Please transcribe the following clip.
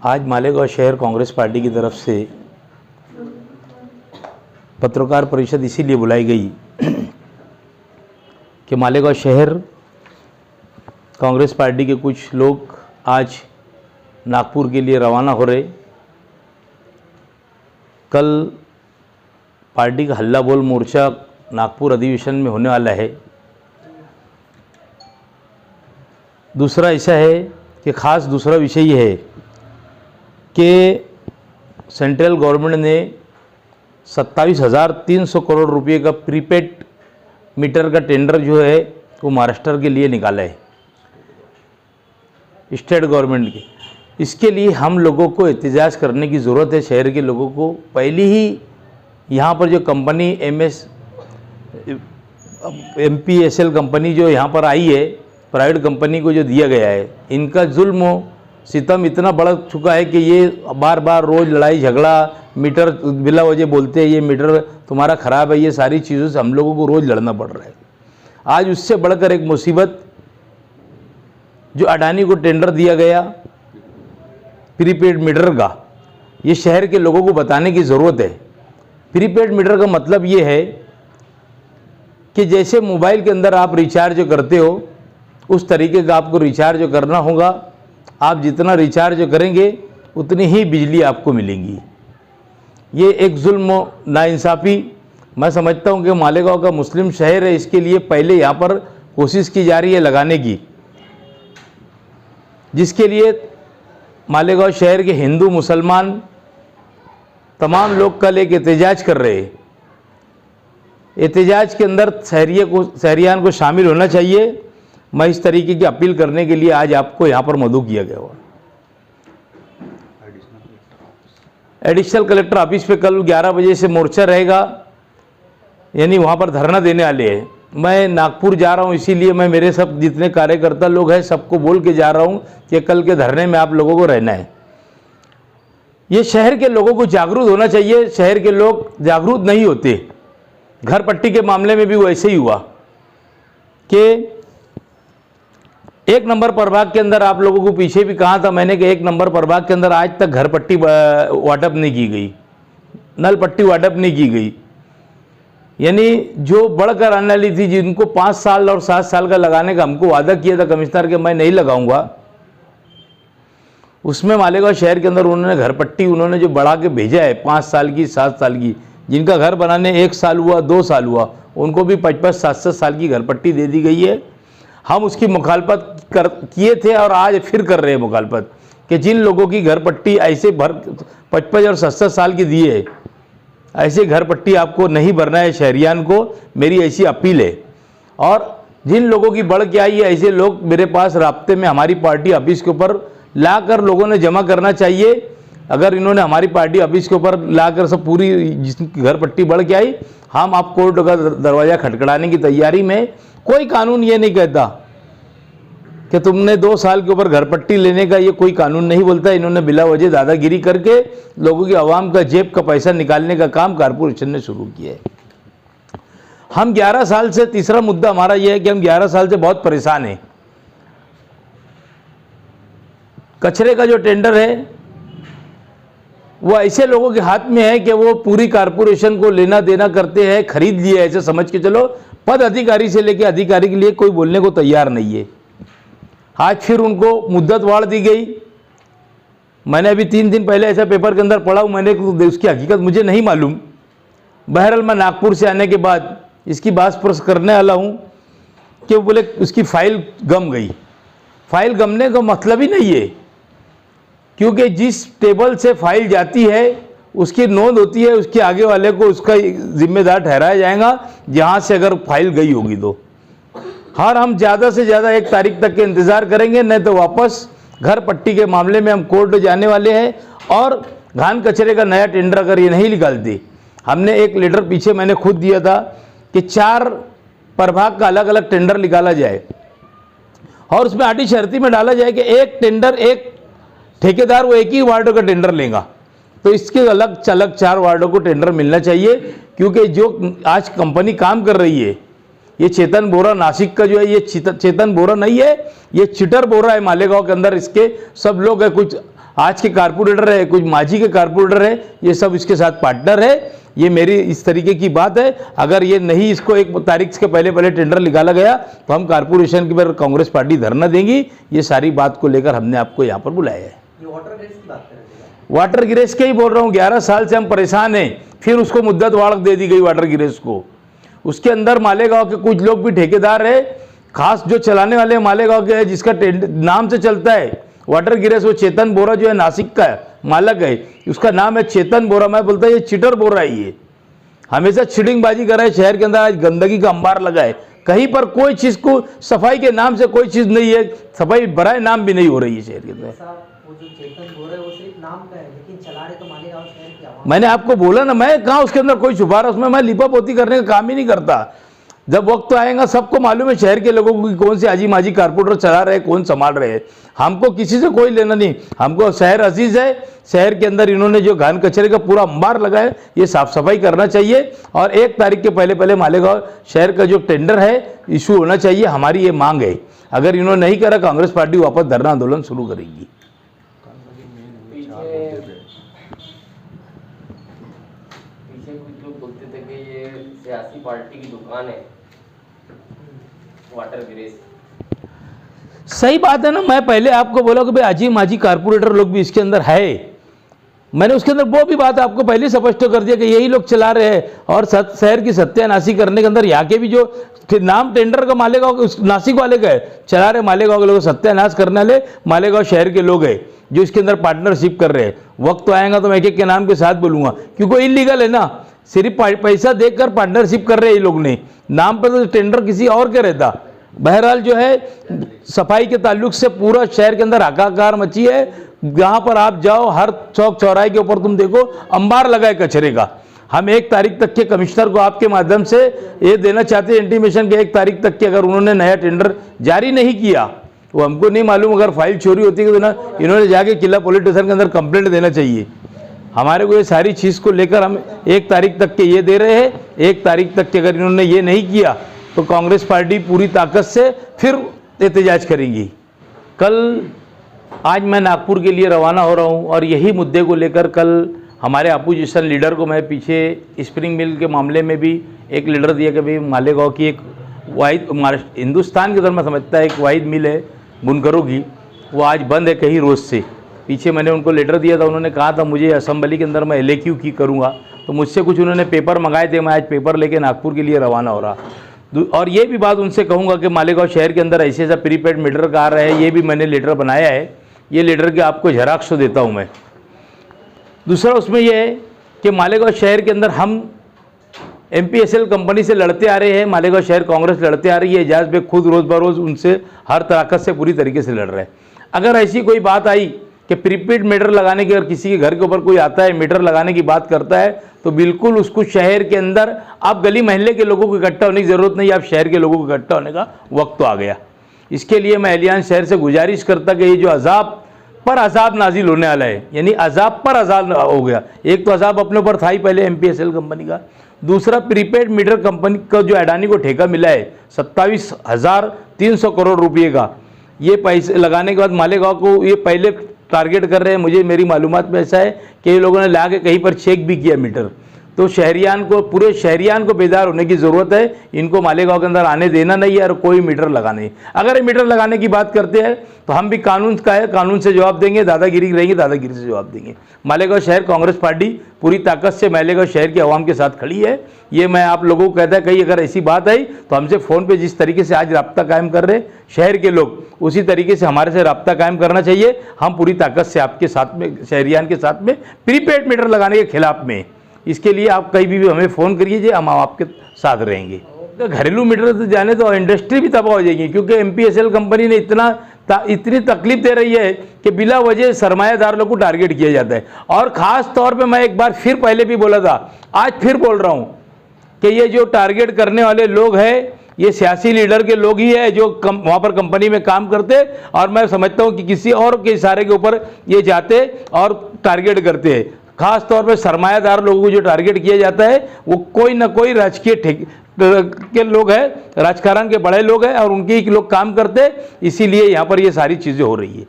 आज मालेगांव शहर कांग्रेस पार्टी की तरफ से पत्रकार परिषद इसीलिए बुलाई गई कि मालेगांव शहर कांग्रेस पार्टी के कुछ लोग आज नागपुर के लिए रवाना हो रहे। कल पार्टी का हल्ला बोल मोर्चा नागपुर अधिवेशन में होने वाला है। दूसरा ऐसा है कि ख़ास दूसरा विषय ये है कि सेंट्रल गवर्नमेंट ने 27,300 करोड़ रुपए का प्रीपेड मीटर का टेंडर जो है वो महाराष्ट्र के लिए निकाला है, स्टेट गवर्नमेंट के। इसके लिए हम लोगों को एहतजाज करने की ज़रूरत है। शहर के लोगों को पहले ही यहाँ पर जो कंपनी MPSL कंपनी जो यहाँ पर आई है, प्राइवेट कंपनी को जो दिया गया है, इनका जुल्म सितम इतना बढ़ चुका है कि ये बार बार रोज़ लड़ाई झगड़ा, मीटर बिला वजह बोलते हैं ये मीटर तुम्हारा ख़राब है, ये सारी चीज़ों से हम लोगों को रोज़ लड़ना पड़ रहा है। आज उससे बढ़कर एक मुसीबत जो अडानी को टेंडर दिया गया प्रीपेड मीटर का, ये शहर के लोगों को बताने की ज़रूरत है। प्रीपेड मीटर का मतलब ये है कि जैसे मोबाइल के अंदर आप रिचार्ज करते हो उस तरीके का आपको रिचार्ज करना होगा। आप जितना रिचार्ज करेंगे उतनी ही बिजली आपको मिलेगी। ये एक जुल्म नाइंसाफ़ी मैं समझता हूँ कि मालेगांव का मुस्लिम शहर है, इसके लिए पहले यहाँ पर कोशिश की जा रही है लगाने की, जिसके लिए मालेगांव शहर के हिंदू मुसलमान तमाम लोग कल एक एहतजाज कर रहे हैं। एहतजाज के अंदर शहरियान को शामिल होना चाहिए। मैं इस तरीके की अपील करने के लिए आज आपको यहाँ पर मदऊ किया गया हुआ। एडिशनल कलेक्टर ऑफिस पे कल 11 बजे से मोर्चा रहेगा, यानी वहाँ पर धरना देने वाले हैं। मैं नागपुर जा रहा हूँ, इसीलिए मैं मेरे सब जितने कार्यकर्ता लोग हैं सबको बोल के जा रहा हूँ कि कल के धरने में आप लोगों को रहना है। ये शहर के लोगों को जागरूक होना चाहिए। शहर के लोग जागरूक नहीं होते। घर पट्टी के मामले में भी वैसे ही हुआ कि 1 नंबर प्रभाग के अंदर आप लोगों को पीछे भी कहा था मैंने कि 1 नंबर प्रभाग के अंदर आज तक घर पट्टी वाटप नहीं की गई, नल पट्टी वाटप नहीं की गई। यानी जो बढ़कर आने वाली थी, जिनको 5 साल और 7 साल का लगाने का हमको वादा किया था कमिश्नर के मैं नहीं लगाऊंगा, उसमें मालेगांव शहर के अंदर उन्होंने घर पट्टी उन्होंने जो बढ़ा के भेजा है 5 साल की 7 साल की, जिनका घर बनाने 1 साल हुआ 2 साल हुआ, उनको भी 55 7 साल की घर पट्टी दे दी गई है। हम उसकी मुखालफत किए थे और आज फिर कर रहे हैं मुखालफत कि जिन लोगों की घर पट्टी ऐसे 55 और 7 साल की दी है, ऐसे घर पट्टी आपको नहीं भरना है शहरियान को, मेरी ऐसी अपील है। और जिन लोगों की बढ़ के आई है, ऐसे लोग मेरे पास राब्ते में हमारी पार्टी ऑफिस के ऊपर लाकर लोगों ने जमा करना चाहिए। अगर इन्होंने हमारी पार्टी ऑफिस के ऊपर लाकर सब पूरी जिसकी घर पट्टी बढ़ के आई, हम आप कोर्ट का दरवाज़ा खटखटाने की तैयारी में। कोई कानून ये नहीं कहता कि तुमने 2 साल के ऊपर घर पट्टी लेने का, ये कोई कानून नहीं बोलता। इन्होंने बिला वजह दादागिरी करके लोगों की आवाम का जेब का पैसा निकालने का काम कारपोरेशन ने शुरू किया है। हम 11 साल से, तीसरा मुद्दा हमारा यह है कि हम 11 साल से बहुत परेशान हैं। कचरे का जो टेंडर है वो ऐसे लोगों के हाथ में है कि वो पूरी कारपोरेशन को लेना देना करते हैं, खरीद लिए ऐसे समझ के चलो। पद अधिकारी से लेकर अधिकारी के लिए कोई बोलने को तैयार नहीं है। आज फिर उनको मुद्दत बढ़ा दी गई। मैंने अभी 3 दिन पहले ऐसा पेपर के अंदर पढ़ा हूँ, मैंने उसकी हकीकत मुझे नहीं मालूम। बहरहाल मैं नागपुर से आने के बाद इसकी बात स्पर्श करने वाला हूँ कि वो बोले उसकी फाइल गम गई। फाइल गमने का मतलब ही नहीं है, क्योंकि जिस टेबल से फाइल जाती है उसकी नोंद होती है, उसके आगे वाले को उसका जिम्मेदार ठहराया जाएगा जहाँ से अगर फाइल गई होगी तो। हम ज़्यादा से ज़्यादा 1 तारीख तक के इंतज़ार करेंगे, नहीं तो वापस घर पट्टी के मामले में हम कोर्ट जाने वाले हैं। और घान कचरे का नया टेंडर अगर ये नहीं निकालती, हमने एक लेटर पीछे मैंने खुद दिया था कि 4 प्रभाग का अलग अलग टेंडर निकाला जाए और उसमें आटी शर्ती में डाला जाए कि एक टेंडर, एक ठेकेदार वो एक ही वार्डों का टेंडर लेगा। तो इसके अलग 4 वार्डों को टेंडर मिलना चाहिए, क्योंकि जो आज कंपनी काम कर रही है, ये चेतन बोरा नासिक का जो है, ये चेतन बोरा नहीं है, ये चिटर बोरा है मालेगांव के अंदर। इसके सब लोग है, कुछ आज के कारपोरेटर है, कुछ मांझी के कारपोरेटर है, ये सब इसके साथ पार्टनर है। ये मेरी इस तरीके की बात है। अगर ये नहीं, इसको 1 तारीख के पहले टेंडर निकाला गया तो हम कारपोरेशन के पर कांग्रेस पार्टी धरना देंगी। ये सारी बात को लेकर हमने आपको यहाँ पर बुलाया है। ये वाटर ग्रेस की बात कर रहे थे। वाटर गिरेस के ही बोल रहा हूँ, 11 साल से हम परेशान हैं। फिर उसको मुद्दत वाड़क दे दी गई वाटर गिरेस को। उसके अंदर मालेगांव के कुछ लोग भी ठेकेदार है, खास जो चलाने वाले मालेगांव के है, जिसका नाम से चलता है वाटर गिरेस। वो चेतन बोरा जो है नासिक का है, मालक है, उसका नाम है चेतन बोरा। मैं बोलता ये चिटर बोरा है, ये हमेशा चिटिंगबाजी कर रहा है शहर के अंदर। आज गंदगी का अंबार लगा है, कहीं पर कोई चीज को सफाई के नाम से कोई चीज नहीं है, सफाई बराए नाम भी नहीं हो रही है शहर के अंदर। वो जो चेतन बोरा है वो सिर्फ नाम का है, लेकिन चला रहे तो मालेगांव शहर की आवाम। मैंने आपको बोला ना, मैं कहा उसके अंदर कोई छुपा रहा, उसमें मैं लिपापोती करने का काम ही नहीं करता। जब वक्त आएगा सबको मालूम है शहर के लोगों को कि कौन से आजी माजी कारपोरेटर चला रहे हैं, कौन संभाल रहे हैं। हमको किसी से कोई लेना नहीं, हमको शहर अजीज है। शहर के अंदर इन्होंने जो घान कचरे का पूरा अंबार लगा है, ये साफ सफाई करना चाहिए। और 1 तारीख के पहले मालेगांव शहर का जो टेंडर है इशू होना चाहिए, हमारी ये मांग है। अगर इन्होंने नहीं करा, कांग्रेस पार्टी वापस धरना आंदोलन शुरू करेगी। पीछे कुछ लोग बोलते थे कि ये सियासी पार्टी की दुकान है वाटर गिरेस। सही बात है ना। मैं पहले आपको बोला कि भाई आजी माजी कारपोरेटर लोग भी इसके अंदर है। मैंने उसके अंदर वो भी बात आपको पहले स्पष्ट कर दिया कि यही लोग चला रहे हैं। और शहर की सत्यानाशी करने के अंदर यहाँ के भी जो नाम टेंडर का मालेगांव नासिक वाले का है, चला रहे मालेगांव के लोग, सत्यानाश करने वाले मालेगांव शहर के लोग हैं जो इसके अंदर पार्टनरशिप कर रहे हैं। वक्त तो आएगा तो मैं एक के नाम के साथ बोलूँगा, क्योंकि इलीगल है ना। सिर्फ पैसा देकर पार्टनरशिप कर रहे हैं ये लोग ने, नाम पर तो टेंडर किसी और का रहता। बहरहाल जो है सफाई के ताल्लुक से पूरा शहर के अंदर हाहाकार मची है। जहाँ पर आप जाओ, हर चौक चौराहे के ऊपर तुम देखो अंबार लगा है कचरे का। हम 1 तारीख तक के कमिश्नर को आपके माध्यम से ये देना चाहते हैं इंटीमेशन के 1 तारीख तक के अगर उन्होंने नया टेंडर जारी नहीं किया तो हमको नहीं मालूम, अगर फाइल चोरी होती है तो ना इन्होंने जाके किला पुलिस स्टेशन के अंदर कंप्लेंट देना चाहिए। हमारे को ये सारी चीज़ को लेकर हम 1 तारीख तक के ये दे रहे हैं। 1 तारीख तक के अगर इन्होंने ये नहीं किया तो कांग्रेस पार्टी पूरी ताकत से फिर एहतजाज करेंगी। आज मैं नागपुर के लिए रवाना हो रहा हूं और यही मुद्दे को लेकर कल हमारे अपोजिशन लीडर को मैं पीछे स्प्रिंग मिल के मामले में भी एक लीडर दिया कि भाई मालेगांव की एक वाहिद हिंदुस्तान के अंदर मैं समझता है एक वाहिद मिल है बुनकरों की, वो आज बंद है कहीं रोज़ से। पीछे मैंने उनको लेटर दिया था, उन्होंने कहा था मुझे असेंबली के अंदर मैं LAQ की करूँगा, तो मुझसे कुछ उन्होंने पेपर मंगाए थे। मैं आज पेपर लेके नागपुर के लिए रवाना हो रहा। और ये भी बात उनसे कहूँगा कि मालेगांव शहर के अंदर ऐसे ऐसा प्रीपेड मीटर का आ रहा है, ये भी मैंने लेटर बनाया है। ये लेटर के आपको झेरॉक्स देता हूँ मैं। दूसरा उसमें यह है कि मालेगांव शहर के अंदर हम MPSL कंपनी से लड़ते आ रहे हैं, मालेगांव शहर कांग्रेस लड़ते आ रही है। एजाज बेग खुद रोज़ बरोज़ उनसे हर ताकत से पूरी तरीके से लड़ रहे हैं। अगर ऐसी कोई बात आई कि प्रीपेड मीटर लगाने की, अगर किसी के घर के ऊपर कोई आता है मीटर लगाने की बात करता है, तो बिल्कुल उसको शहर के अंदर आप गली मोहल्ले के लोगों को इकट्ठा होने की ज़रूरत नहीं, आप शहर के लोगों को इकट्ठा होने का वक्त तो आ गया। इसके लिए मैं एलियंस शहर से गुजारिश करता कि ये जो अजाब पर अजाब नाजिल होने वाला है, यानी अजाब पर अजाब हो गया। एक तो अजाब अपने ऊपर था ही पहले MPSL कंपनी का, दूसरा प्रीपेड मीटर कंपनी का जो अडानी को ठेका मिला है 27,300 करोड़ रुपये का, ये पैसे लगाने के बाद मालेगांव को ये पहले टारगेट कर रहे हैं। मुझे मेरी मालूमात में ऐसा है कि ये लोगों ने ला के कहीं पर चेक भी किया मीटर। तो शहरियान को, पूरे शहरियान को बेदार होने की ज़रूरत है। इनको मालेगांव के अंदर आने देना नहीं है और कोई मीटर लगाने। अगर ये मीटर लगाने की बात करते हैं तो हम भी कानून का है, कानून से जवाब देंगे, दादागिरी रहेगी दादागिरी से जवाब देंगे। मालेगांव शहर कांग्रेस पार्टी पूरी ताकत से मालेगांव शहर की आवाम के साथ खड़ी है। ये मैं आप लोगों को कहता है, कहीं अगर ऐसी बात आई तो हमसे फ़ोन पर जिस तरीके से आज रब्ता कायम कर रहे शहर के लोग, उसी तरीके से हमारे से रब्ता कायम करना चाहिए। हम पूरी ताकत से आपके साथ में, शहरियान के साथ में प्रीपेड मीटर लगाने के खिलाफ में। इसके लिए आप कहीं भी हमें फ़ोन करिए, हम आपके साथ रहेंगे। घरेलू मीटर तो जाने तो इंडस्ट्री भी तबाह हो जाएगी, क्योंकि MPSL कंपनी ने इतनी तकलीफ दे रही है कि बिला वजह सरमायादार लोग को टारगेट किया जाता है। और ख़ास तौर पे मैं एक बार फिर पहले भी बोला था, आज फिर बोल रहा हूँ कि ये जो टारगेट करने वाले लोग हैं, ये सियासी लीडर के लोग ही है जो वहाँ पर कंपनी में काम करते। और मैं समझता हूँ कि किसी और के इशारे के ऊपर ये जाते और टारगेट करते हैं। खास तौर पे सरमायादार लोगों को जो टारगेट किया जाता है वो कोई ना कोई राजकीय के लोग हैं, राजकारण के बड़े लोग हैं और उनके ही लोग काम करते हैं। इसीलिए यहाँ पर ये सारी चीज़ें हो रही है।